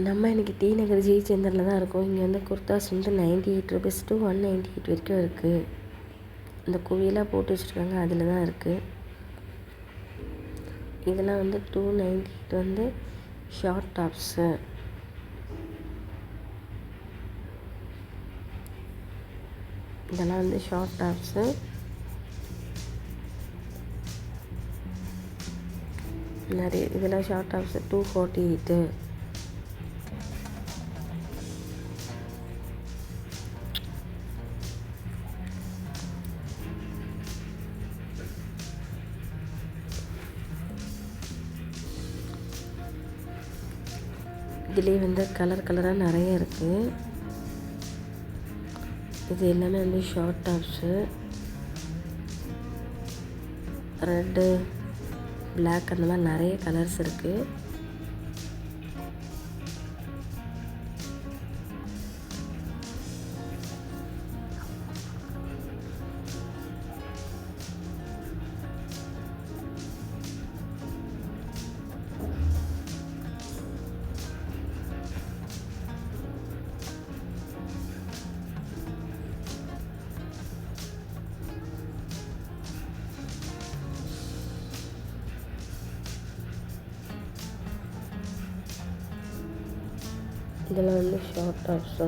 நம்ம இன்றைக்கி டி நகர் ஜெயச்சந்திரில் தான் இருக்கோம். இங்கே வந்து குர்தாஸ் வந்து 98 ருபீஸ் to 198 வரைக்கும் இருக்குது. இந்த குவியெல்லாம் போட்டு வச்சுருக்காங்க, அதில் தான் இருக்குது. இதெல்லாம் வந்து 298 வந்து ஷார்ட் டாப்ஸு. இதெல்லாம் வந்து ஷார்ட் டாப்ஸு. நிறைய இதெல்லாம் ஷார்ட் டாப்ஸு 248. இதுலேயே வந்து கலராக நிறைய இருக்குது. இது எல்லாமே வந்து ஷார்ட் டாப்ஸு. ரெட்டு, பிளாக் அந்த மாதிரி நிறைய கலர்ஸ் இருக்குது. இதெல்லாம் வந்து ஷார்ட் டாப்ஸு.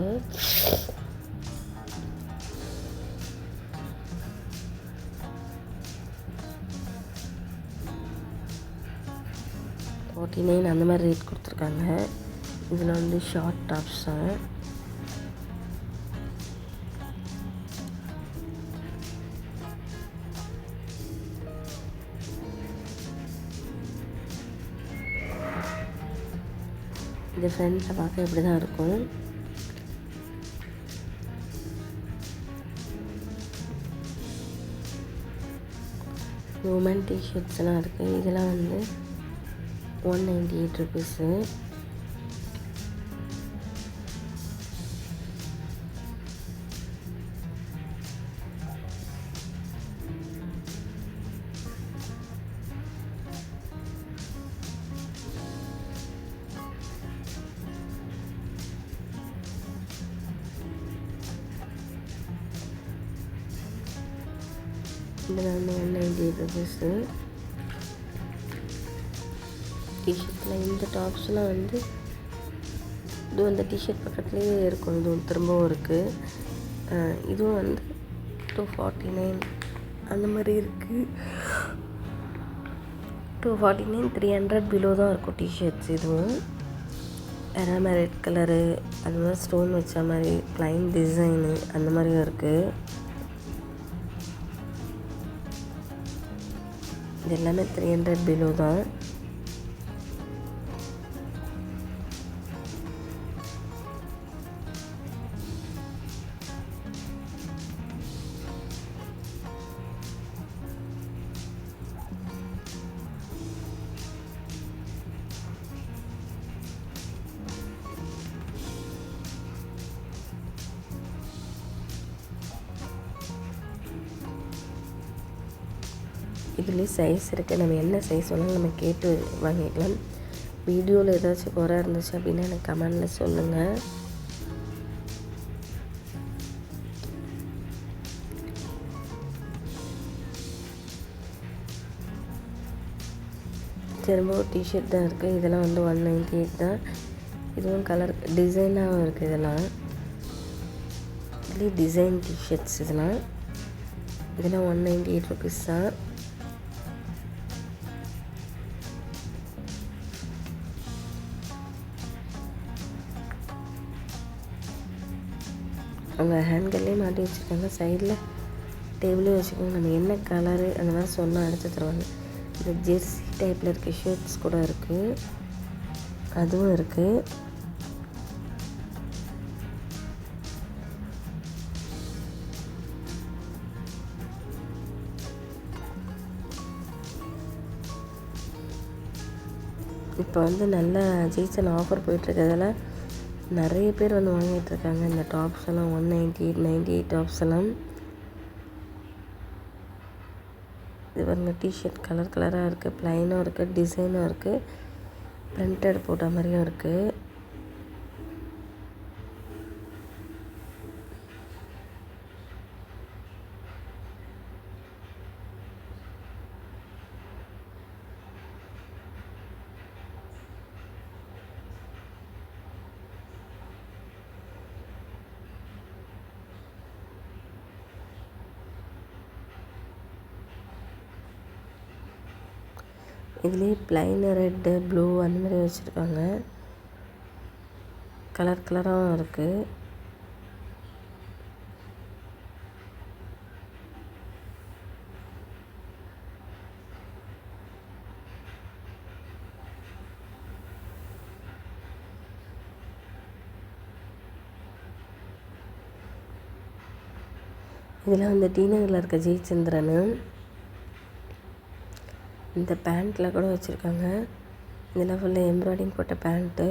$49 அந்த மாதிரி ரேட் கொடுத்துருக்காங்க. இதில் வந்து ஷார்ட் டாப்ஸு. இது ஃப்ரண்ட்டில் பார்க்க இப்படி தான் இருக்கும். உமன் டிஷர்ட்ஸ்லாம் இருக்குது. இதெல்லாம் வந்து 198 ருபீஸு. இதில் வந்து 198 ருபீஸு. டிஷர்ட்டில் இந்த டாப்ஸ்லாம் வந்து இதுவும் அந்த டிஷர்ட் பக்கத்துலேயே இருக்கும். இதுவும் திரும்பவும் இருக்குது. இதுவும் வந்து 249 அந்த மாதிரி இருக்குது. 249 300 பிலோ தான் இருக்கும் டிஷர்ட்ஸ். இதுவும் எல்லாமே ரெட் கலரு, அது மாதிரி ஸ்டோன் வச்ச மாதிரி ப்ளைன் டிசைனு அந்த மாதிரியும் இருக்குது. இது எல்லாமே 300 பிலோ தான். இதுலேயும் சைஸ் இருக்குது. நம்ம என்ன சைஸ் வேணாலும் நம்ம கேட்டு வாங்கிக்கலாம். வீடியோவில் ஏதாச்சும் குறை இருந்துச்சு அப்படின்னா எனக்கு கமெண்டில் சொல்லுங்கள். திரும்ப டிஷர்ட் தான் இருக்குது. இதெல்லாம் வந்து 198 தான். இதுவும் கலர் டிசைனாகவும் இருக்குது. இதுலேயும் டிசைன் டிஷர்ட்ஸ். இதெல்லாம் 198 ருபீஸ் தான். அவங்க ஹேண்ட்கல்லே மாட்டி வச்சுருக்காங்க. சைடில் டேபிளையும் வச்சுக்கோங்க. நம்ம என்ன கலரு அந்த மாதிரி சொன்னால் அடித்து தருவாங்க. இந்த ஜெர்சி டைப்பில் இருக்க ஷர்ட்ஸ் கூட இருக்குது. அதுவும் இருக்குது. இப்போ வந்து நல்ல சீசன் ஆஃபர் போயிட்டுருக்கிறதுல நிறைய பேர் வந்து வாங்கிட்டுருக்காங்க. இந்த டாப்ஸ் எல்லாம் 198 98 டாப்ஸ் எல்லாம். இது பாருங்க, டிஷர்ட் கலராக இருக்குது, ப்ளைனும் இருக்குது, டிசைனும் இருக்குது, பிரிண்டட் போட்ட மாதிரியும் இருக்குது. இதுலேயே ப்ளைன் ரெட்டு ப்ளூ அந்த மாதிரி வச்சுருக்காங்க. கலர் கலராகவும் இருக்குது. இதில் வந்து டி நகரில் இருக்க ஜெயச்சந்திரன் இந்த பேண்ட்டில் கூட வச்சுருக்காங்க. இதில் ஃபுல்லாக எம்ப்ராய்டிங் போட்ட பேண்ட்டு,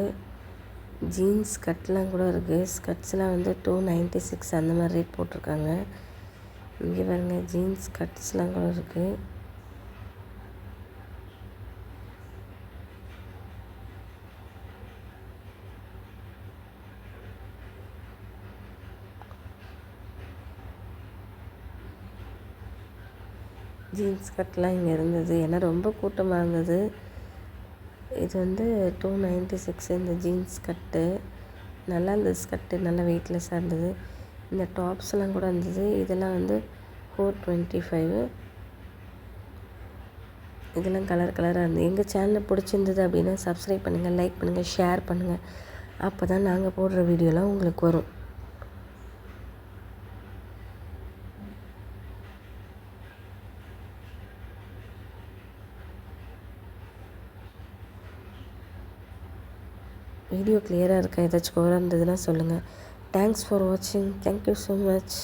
ஜீன்ஸ் கட்லாம் கூட இருக்குது. ஸ்கர்ட்ஸ்லாம் வந்து 296 அந்த மாதிரி ரேட் போட்டிருக்காங்க. இங்கே பாருங்கள், ஜீன்ஸ் கட்ஸ்லாம் கூட இருக்குது. ஜீன்ஸ் கட்லாம் இங்கே இருந்தது, ஏன்னா ரொம்ப கூட்டமாக இருந்தது. இது வந்து 296 இந்த ஜீன்ஸ் கட்டு. நல்லா இருந்தது ஸ்கர்ட்டு, நல்லா வெயிட்லெஸ்ஸாக இருந்தது. இந்த டாப்ஸ்லாம் கூட இருந்தது. இதெல்லாம் வந்து 425. இதெல்லாம் கலர் கலராக இருந்தது. எங்கள் சேனல் பிடிச்சிருந்தது அப்படின்னா சப்ஸ்கிரைப் பண்ணுங்கள், லைக் பண்ணுங்கள், ஷேர் பண்ணுங்கள். அப்போ தான் நாங்கள் போடுற வீடியோலாம் உங்களுக்கு வரும். வீடியோ கிளியராக இருக்கா? ஏதாச்சும் குறை இருந்ததுன்னா சொல்லுங்கள். தேங்க்ஸ் ஃபார் வாட்சிங். Thank you so much.